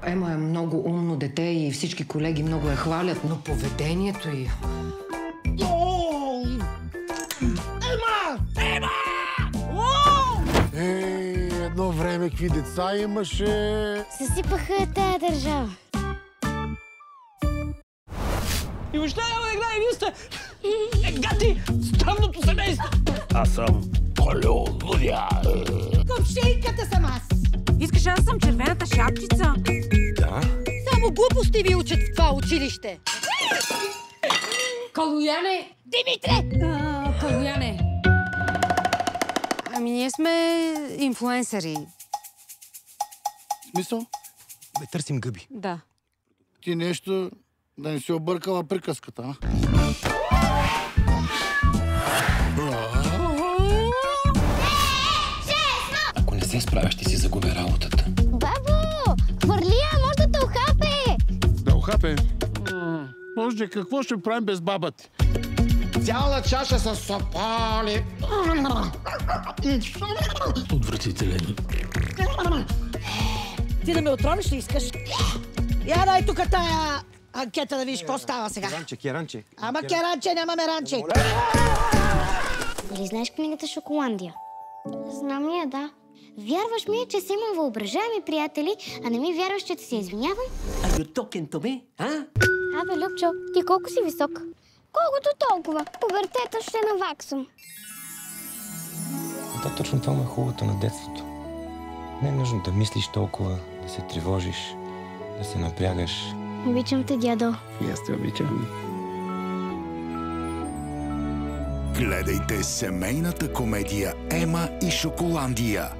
Ема е много умно дете и всички колеги много я хвалят, но поведението й... Ема! Едно време какви деца имаше. Съсипаха тая държава. И въобще няма да играе, вие сте... гати! Странното семейство! Аз съм Колю Лудя. Ковшейката съм аз. Искаш аз съм червената шапчица? Да? Само глупости ви учат в това училище. Калуяне! Димитре! Калуяне! Ами ние сме инфлуенсъри. Смисъл? Бе, търсим гъби. Да. Ти нещо да не си объркала приказката, а? Ако не се справяш, ще си загубя работата. Бабо! Хвърлия, може да те ухапе! Да ухапе? Може, какво ще правим без баба ти? Цяла чаша с сопали. Отвратителен. Ти да ме отровиш ли искаш? Я дай тук тая анкета да видиш какво става сега. Керанче. Ама керанче, няма меранче. Нали знаеш книгата Шоколандия? Знам я, да. Вярваш ми, че си имам въображаеми приятели, а не ми вярваш, че ти се извинявам? Are you talking to me? Абе, Любчо, ти колко си висок? Колкото толкова. Пубертета ще наваксам. Да, точно това му е хубавото на детството. Не е нужно да мислиш толкова, да се тревожиш, да се напрягаш. Обичам те, дядо. И аз те обичам. Гледайте семейната комедия Ема и Шоколандия.